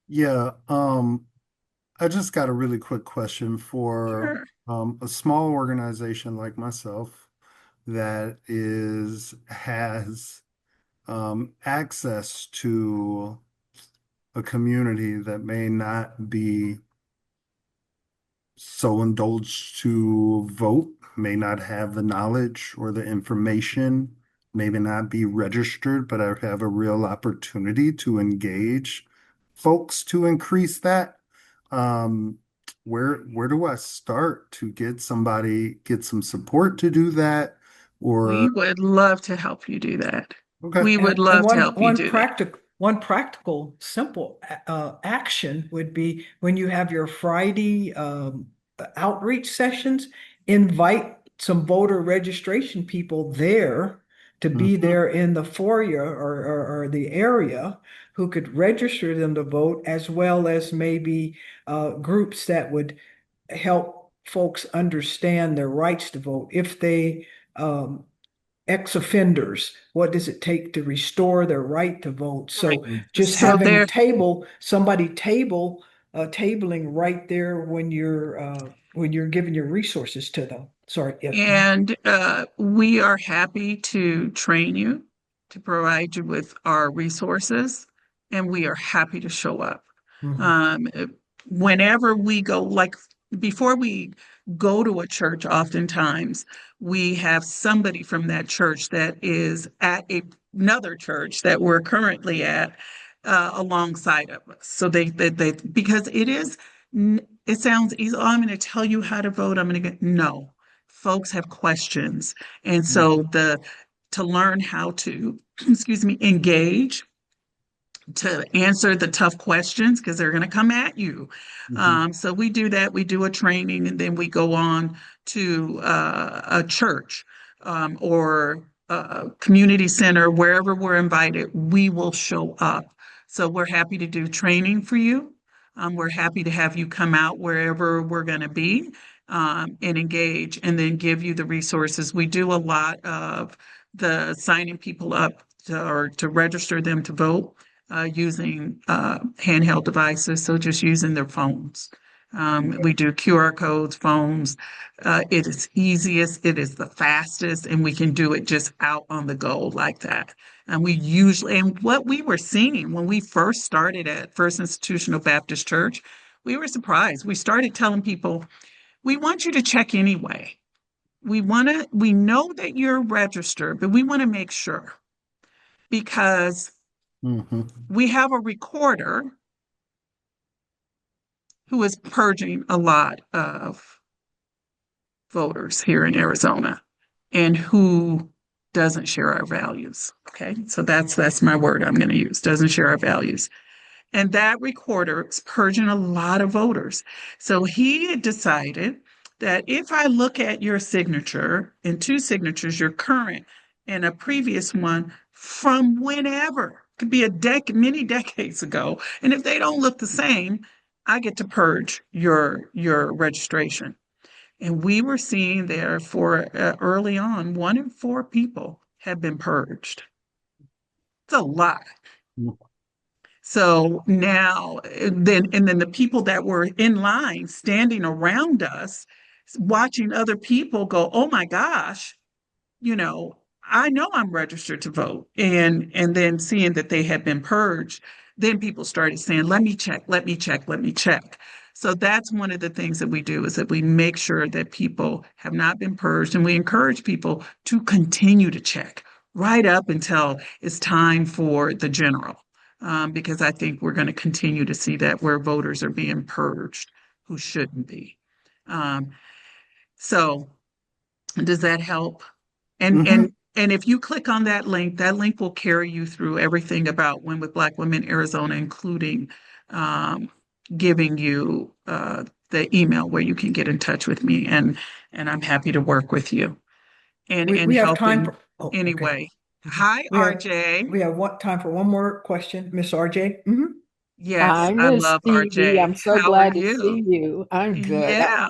Yeah, I just got a really quick question for Sure. a small organization like myself that is has access to a community that may not be so indulged to vote, may not have the knowledge or the information, maybe not be registered, but I have a real opportunity to engage folks to increase that. Um, where do I start to get some support to do that? We Or would love to help you do that. okay. We would And love to help you do that. one practical simple action would be when you have your Friday outreach sessions, invite some voter registration people there to be Mhm. there in the foyer or the area who could register them to vote, as well as maybe groups that would help folks understand their rights to vote. If they um, ex-offenders, what does it take to restore their right to vote? Right. So just So having there, tabling right there when you're giving your resources to them. Sorry, yes. and we are happy to train you, to provide you with our resources, and we are happy to show up. Mhm. Um, Whenever we go, like before we go to a church, oftentimes we have somebody from that church that is at another church that we're currently at alongside of us. So they because it sounds easy. Oh, I'm going to tell you how to vote. I'm going to get, no, folks have questions. And so to learn how to, excuse me, engage, to answer the tough questions because they're going to come at you. Mhm. So we do that. We do a training and then we go on to a church or a community center, wherever we're invited, we will show up. So we're happy to do training for you. We're happy to have you come out wherever we're going to be and engage and then give you the resources. We do a lot of the signing people up or to register them to vote using handheld devices, so just using their phones. We do QR codes, phones. It is easiest, it is the fastest, and we can do it just out on the go like that. And we usually, and what we were seeing when we first started at First Institutional Baptist Church, we were surprised. We started telling people, we want you to check anyway. We know that you're registered, but we want to make sure because Mhm. we have a recorder who is purging a lot of voters here in Arizona and who doesn't share our values. Okay. So that's my word I'm going to use. Doesn't share our values. And that recorder is purging a lot of voters. So he had decided that if I look at your signature and two signatures, your current and a previous one from whenever, could be many decades ago, and if they don't look the same, I get to purge your registration. And we were seeing there for early on, 1 in 4 people have been purged. It's a lot. So now, then the people that were in line standing around us, watching other people go, oh my gosh, you know, I know I'm registered to vote. And then seeing that they had been purged, then people started saying, let me check, let me check, let me check. So that's one of the things that we do is that we make sure that people have not been purged and we encourage people to continue to check right up until it's time for the general. Because I think we're going to continue to see that where voters are being purged who shouldn't be. Um, so does that help? And Mhm. if you click on that link will carry you through everything about Win with Black Women Arizona, including um, giving you the email where you can get in touch with me, and I'm happy to work with you and We have time helping for, oh, okay. anyway. Mhm. Hi, RJ. We have what time for one more question, Miss RJ? Hmm. Yes, Hi, I Miss love Stevie. RJ. I'm so How are glad to you? see you. I'm good. Yeah.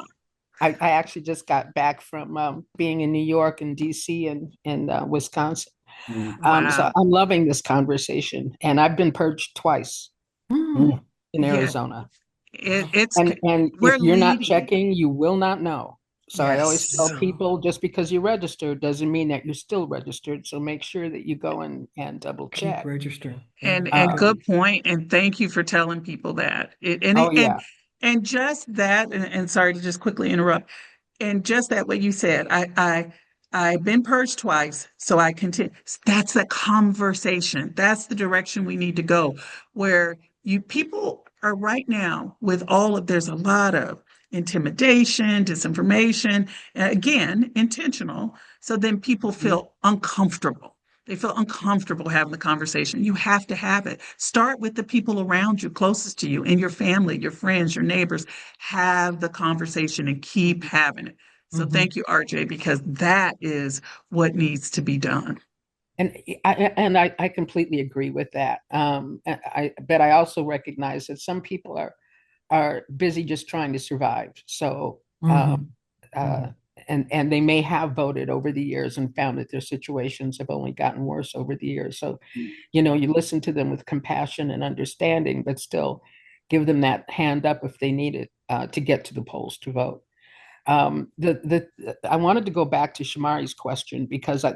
I actually just got back from being in New York and DC and Wisconsin. So Wow. I'm loving this conversation. And I've been purged twice Hmm. in Yeah. Arizona. It, Wow. it's And if we're you're not leading. checking, you will not know. So I always tell Yes. Yeah. people just because you registered doesn't mean that you're still registered. So make sure that you go and double Keep check. registering. Yeah, And okay. Um, good point. And thank you for telling people that. oh yeah. And just that, and sorry to just quickly interrupt. And just that what you said, I've been purged twice, so I continue. That's the conversation. That's the direction we need to go. Where you people are right now with all of there's a lot of intimidation, disinformation, again, intentional. So then people feel uncomfortable. They feel uncomfortable having the conversation. You have to have it. Start with the people around you, closest to you, in your family, your friends, your neighbors. Have the conversation and keep having it. So Mhm. thank you, RJ, because that is what needs to be done. And I completely agree with that. But I also recognize that some people are busy just trying to survive. So Mhm. uh, Mhm. and they may have voted over the years and found that their situations have only gotten worse over the years. So, you listen to them with compassion and understanding, but still give them that hand up if they need it to get to the polls to vote. I wanted to go back to Shamari's question because I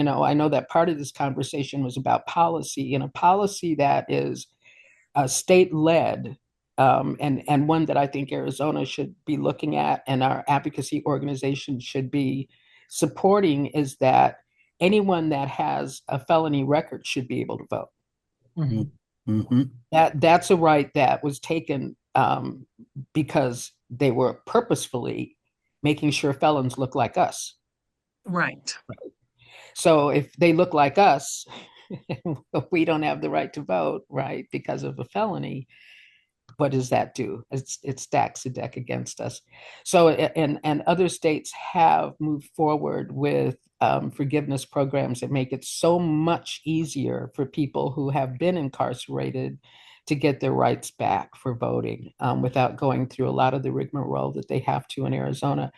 know that part of this conversation was about policy, and a policy that is state led, and one that I think Arizona should be looking at, and our advocacy organization should be supporting, is that anyone that has a felony record should be able to vote. Mhm. Mm-hmm. That's a right that was taken because they were purposefully making sure felons look like us. Right. So if they look like us, we don't have the right to vote, right, because of a felony. What does that do? It stacks the deck against us. So, and other states have moved forward with forgiveness programs that make it so much easier for people who have been incarcerated to get their rights back for voting without going through a lot of the rigmarole that they have to in Arizona.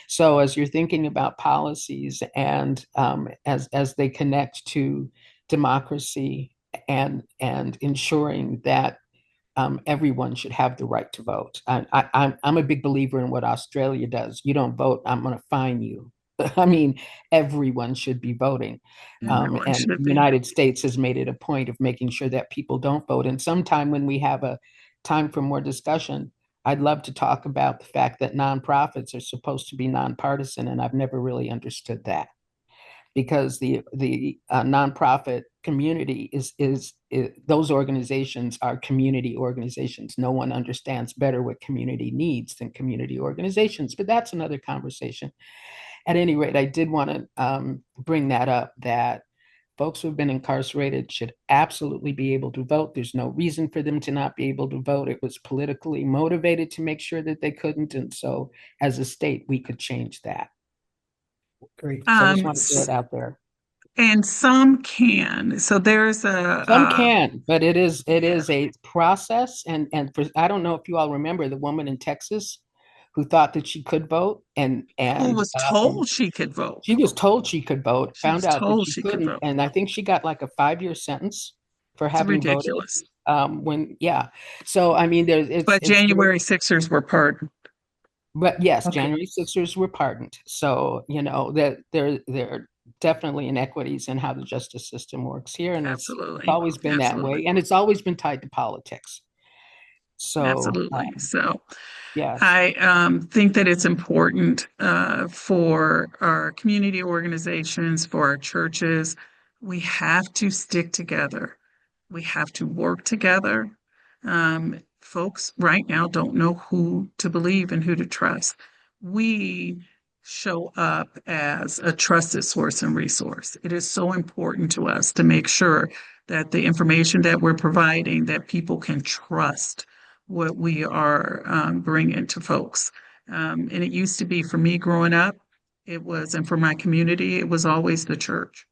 So, as you're thinking about policies and as they connect to democracy and ensuring that everyone should have the right to vote. I'm a big believer in what Australia does. You don't vote, I'm going to fine you. I mean, everyone should be voting. Everyone And should the be. United States has made it a point of making sure that people don't vote. And sometime when we have a time for more discussion, I'd love to talk about the fact that nonprofits are supposed to be nonpartisan, and I've never really understood that because the nonprofit community is those organizations are community organizations. No one understands better what community needs than community organizations, but that's another conversation. At any rate, I did want to bring that up, that folks who've been incarcerated should absolutely be able to vote. There's no reason for them to not be able to vote. It was politically motivated to make sure that they couldn't. And so as a state, we could change that. Great. So I just Um, want to throw it out there. and some can. So there's Some can, but it is yeah, a process. And I don't know if you all remember the woman in Texas who thought that she could vote, and who and was told she could vote. she was told she could vote, She found was out that told she she could couldn't, vote. and I think she got like a 5-year sentence for It's having voted. ridiculous. When yeah, so I mean, there's But it's January Sixers were pardoned. but yes, Okay. January Sixers were pardoned. So, that there are definitely inequities in how the justice system works here. And it's Absolutely. always been that way. Absolutely. And it's always been tied to politics. So, Absolutely. So yes. I think that it's important for our community organizations, for our churches. We have to stick together. We have to work together. Folks right now don't know who to believe and who to trust. We show up as a trusted source and resource. It is so important to us to make sure that the information that we're providing, that people can trust what we are bringing to folks. And it used to be for me growing up, and for my community, it was always the church.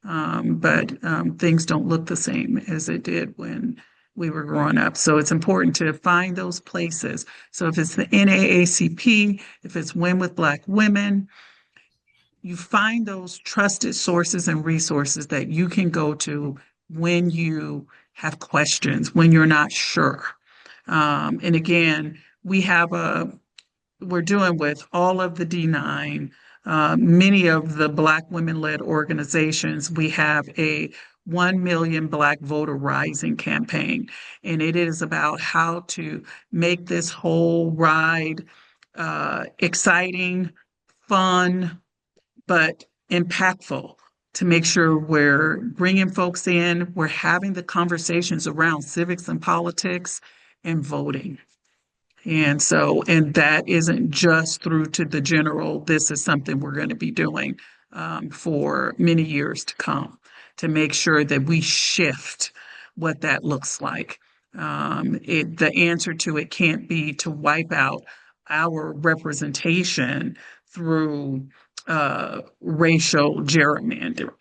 But things don't look the same as it did when we were growing up. So it's important to find those places. So if it's the NAACP, if it's Win with Black Women, you find those trusted sources and resources that you can go to when you have questions, when you're not sure. And again, we're doing with all of the D9, many of the Black women-led organizations. We have a 1 million Black voter rising campaign, and it is about how to make this whole ride exciting, fun, but impactful, to make sure we're bringing folks in, we're having the conversations around civics and politics and voting. And so, and that isn't just through to the general, this is something we're going to be doing for many years to come to make sure that we shift what that looks like. The answer to it can't be to wipe out our representation through racial gerrymandering.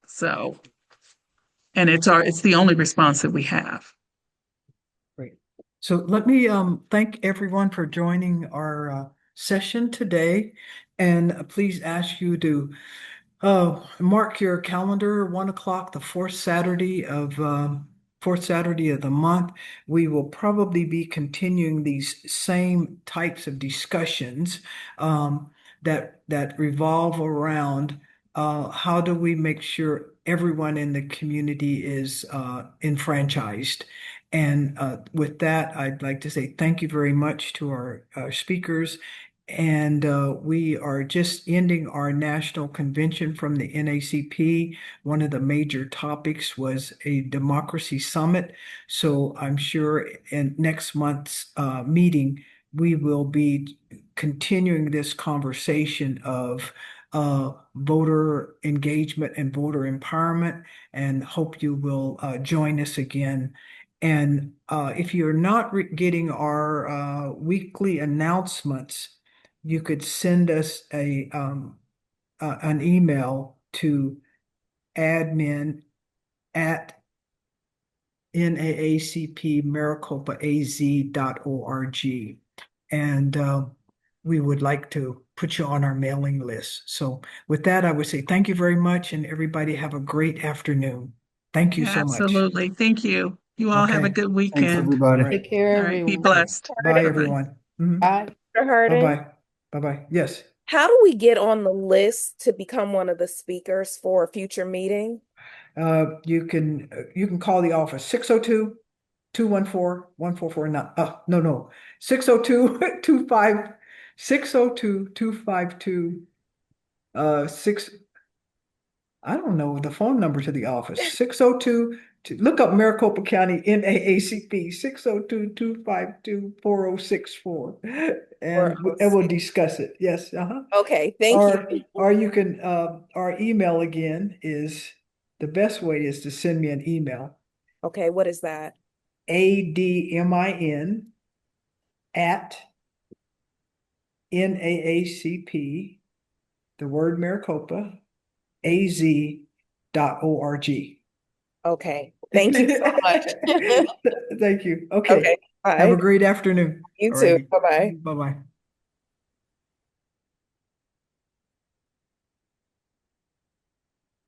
So, and it's the only response that we have. Great. So let me thank everyone for joining our session today. And please ask you to mark your calendar, 1 o'clock, the fourth Saturday of the month. We will probably be continuing these same types of discussions that revolve around how do we make sure everyone in the community is enfranchised. And with that, I'd like to say thank you very much to our speakers. And we are just ending our national convention from the NAACP. One of the major topics was a democracy summit. So I'm sure in next month's meeting, we will be continuing this conversation of voter engagement and voter empowerment, and hope you will join us again. And if you're not getting our weekly announcements, you could send us an email to admin at naacpmaricopaaz.org. And we would like to put you on our mailing list. So with that, I would say thank you very much, and everybody have a great afternoon. Thank you so much. Absolutely. Thank you. You all have a Okay. good Thanks, weekend. All everybody. right. Take care, All right. Be everyone. blessed. Bye, Bye-bye. everyone. Mhm. Bye. Mr. Harden, Bye-bye. Bye-bye. Yes. how do we get on the list to become one of the speakers for a future meeting? You can call the office 602-214-1449. No. 602-252 6. I don't know the phone number to the office. 602 look up Maricopa County NAACP 602-252-4064. And we'll discuss it. Yes, uh-huh. Okay, thank you. Or you can our email again is the best way is to send me an email. Okay, what is that? ADMIN at NAACP, the word Maricopa, az.org. Okay, thank you so much. Thank you. Okay. Okay, Have a bye. great afternoon. You All too. righty. Bye-bye. Bye-bye.